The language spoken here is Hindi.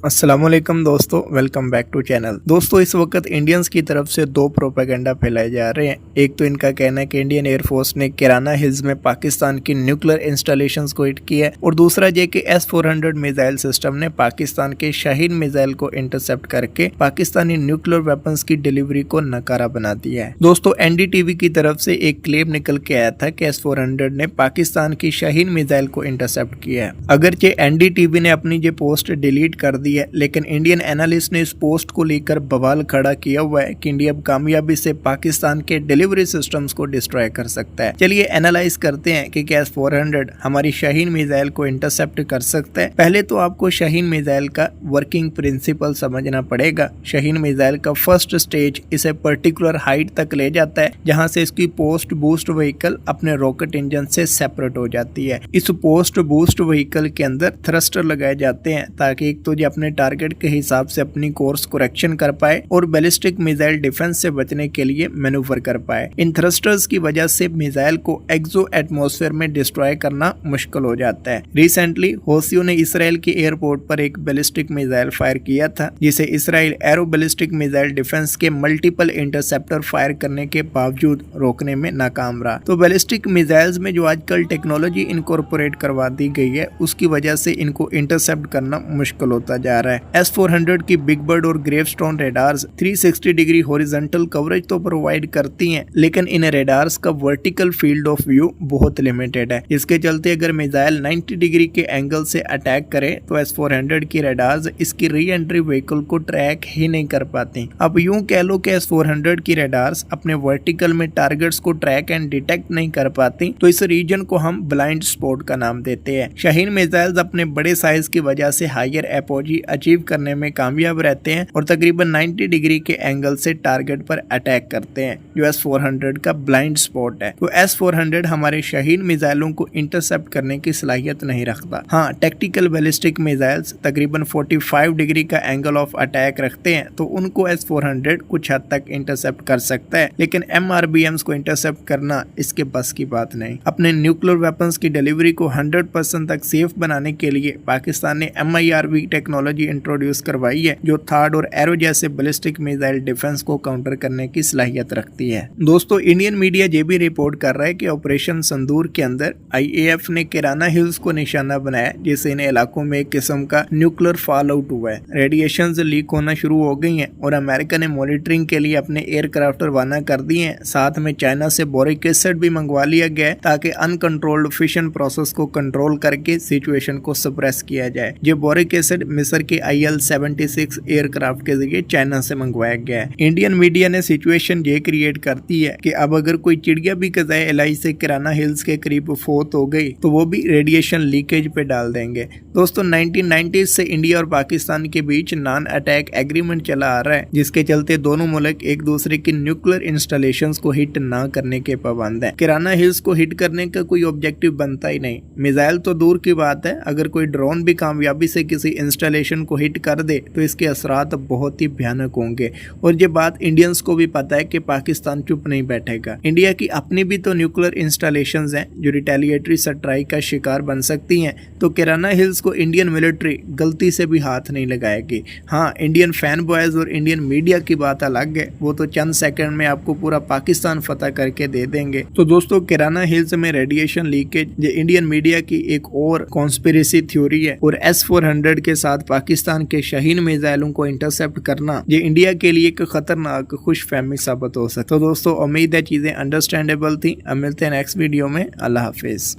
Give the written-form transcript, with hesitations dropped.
अस्सलामुअलैकुम दोस्तों, वेलकम बैक टू चैनल। दोस्तों, इस वक्त इंडियंस की तरफ से दो प्रोपेगेंडा फैलाए जा रहे हैं। एक तो इनका कहना है कि इंडियन एयरफोर्स ने किराना हिल्स में पाकिस्तान की न्यूक्लियर इंस्टॉलेशंस को हिट किया है, और दूसरा ये कि S-400 मिसाइल सिस्टम ने पाकिस्तान के शाहीन मिसाइल को इंटरसेप्ट करके पाकिस्तानी न्यूक्लियर वेपन्स की डिलीवरी को नकारा बना दिया है। दोस्तों, NDTV की तरफ से एक क्लेम निकल के आया था कि S-400 ने पाकिस्तान की शाहीन मिसाइल को इंटरसेप्ट किया है। अगरचे NDTV ने अपनी ये पोस्ट डिलीट कर दी है, लेकिन इंडियन एनालिस्ट ने इस पोस्ट को लेकर बवाल खड़ा किया हुआ है कि इंडिया कामयाबी से पाकिस्तान के डिलीवरी सिस्टम्स को डिस्ट्रॉय कर सकता है। चलिए एनालाइज करते हैं कि क्या S-400 हमारी शाहीन मिसाइल को इंटरसेप्ट कर सकता है। पहले तो आपको शाहीन मिसाइल का वर्किंग प्रिंसिपल समझना पड़ेगा। शाहीन मिसाइल का फर्स्ट स्टेज इसे पर्टिकुलर हाइट तक ले जाता है, जहां से इसकी पोस्ट बूस्ट व्हीकल अपने रॉकेट इंजन से सेपरेट हो जाती है। इस पोस्ट बूस्ट व्हीकल के अंदर थ्रस्टर लगाए जाते हैं ताकि एक तो जो अपने टारगेट के हिसाब से अपनी कोर्स करेक्शन कर पाए और बैलिस्टिक मिसाइल डिफेंस से बचने के लिए मैन्यूवर कर पाए। इन थ्रस्टर्स की वजह से मिसाइल को एक्सो एटमॉस्फेयर में डिस्ट्रॉय करना मुश्किल हो जाता है। रिसेंटली होसियो ने इसराइल के एयरपोर्ट पर एक बैलिस्टिक मिसाइल फायर किया था, जिसे Israel arrow ballistic missile defence के मल्टीपल इंटरसेप्टर फायर करने के बावजूद रोकने में नाकाम रहा। तो बैलिस्टिक मिसाइल्स में जो आजकल टेक्नोलॉजी इनकॉर्पोरेट करवा दी गई है, उसकी वजह से इनको इंटरसेप्ट करना मुश्किल होता जा रहा है। S-400 की बिग बर्ड और gravestone radars 360 degree horizontal coverage तो प्रोवाइड करती हैं, लेकिन इन रेडार्स का वर्टिकल फील्ड ऑफ व्यू बहुत लिमिटेड है। इसके चलते अगर मिसाइल 90 डिग्री के एंगल से अटैक करे तो S-400 की रेडार्स इसकी री एंट्री व्हीकल को ट्रैक ही नहीं कर पाती। अब यूं कह लो कि S-400 की रेडार्स अपने वर्टिकल में टारगेट्स को ट्रैक एंड डिटेक्ट नहीं कर पाती, तो इस रीजन को हम ब्लाइंड स्पॉट का नाम देते हैं। शाहीन मिसाइल्स अपने बड़े साइज की वजह से हायर एपोजी अचीव करने में कामयाब रहते हैं और तकरीबन 90 डिग्री के एंगल से टारगेट पर अटैक करते हैं, जो S-400 का ब्लाइंड स्पॉट है। तो S-400 हमारे शाहीन मिसाइलों को इंटरसेप्ट करने की सलाहियत नहीं रखता। हाँ, टैक्टिकल बैलिस्टिक मिसाइल्स तकरीबन 45 डिग्री का एंगल ऑफ अटैक रखते हैं, तो उनको S-400 कुछ हद तक इंटरसेप्ट कर सकता है, लेकिन MRBMs को इंटरसेप्ट करना इसके बस की बात नहीं। अपने न्यूक्लियर वेपन्स की डिलीवरी को 100% तक सेफ बनाने के लिए पाकिस्तान ने MIRV टेक्नोलॉजी इंट्रोड्यूस करवाई है, जो थार्ड और एरो जैसे बैलिस्टिक मिसाइल डिफेंस को काउंटर करने की सलाहियत रखती है। दोस्तों, इंडियन मीडिया ये भी रिपोर्ट कर रहा है कि ऑपरेशन संदूर के अंदर IAF ने किराना हिल्स को निशाना बनाया, जिससे इन इलाकों में एक किस्म का न्यूक्लियर फॉल आउट हुआ है। रेडिएशंस लीक होना शुरू हो गई हैं और अमेरिका ने मॉनिटरिंग के लिए अपने एयरक्राफ्ट रवाना कर दिए हैं। साथ में चाइना से बोरिक एसिड भी मंगवा लिया गया है ताकि अनकंट्रोल्ड फिशन प्रोसेस को कंट्रोल करके सिचुएशन को सप्रेस किया जाए। ये बोरिक एसिड मिस्र के IL-76 एयरक्राफ्ट के जरिए चाइना से मंगवाया गया है। इंडियन मीडिया ने सिचुएशन ये क्रिएट करती है कि अब अगर कोई चिड़िया भी कज़ाए इलाही से किराना हिल्स के करीब फोत हो गई तो वो भी रेडिएशन लीकेज पे डाल देंगे। दोस्तों, 1990s से इंडिया और पाकिस्तान के बीच नॉन अटैक एग्रीमेंट चला आ रहा है, जिसके चलते दोनों मुल्क एक दूसरे की न्यूक्लियर इंस्टॉलेशंस को हिट ना करने के पाबंद है। किराना हिल्स को हिट करने का कोई ऑब्जेक्टिव बनता ही नहीं। मिसाइल तो दूर की बात है, अगर कोई ड्रोन भी कामयाबी से किसी इंस्टॉलेशन को हिट कर दे तो इसके असरात बहुत ही भयानक होंगे। और ये बात इंडियंस को भी पता है कि पाकिस्तान चुप नहीं बैठेगा। इंडिया की अपनी भी तो न्यूक्लियर इंस्टॉलेशंस हैं जो रिटेलिएटरी स्ट्राइक का शिकार बन सकती हैं, तो किराना हिल्स को इंडियन मिलिट्री गलती से भी हाथ नहीं लगाएगी। हाँ, इंडियन फैन बॉयज और इंडियन मीडिया की बात अलग है, वो तो चंद सेकंड में आपको पूरा पाकिस्तान फतह करके दे देंगे। तो दोस्तों, किराना हिल्स में रेडिएशन लीकेज ये इंडियन मीडिया की एक और कॉन्स्पिरेसी थ्योरी है, और S-400 के साथ पाकिस्तान के शाहीन मिसाइलों को इंटरसेप्ट करना ये इंडिया के लिए एक खतरनाक खुशफहमी साबित हो सकता है। तो दोस्तों, उम्मीद है चीजें अंडरस्टैंडेबल थी। अब मिलते हैं नेक्स्ट वीडियो में। अल्लाह हाफिज।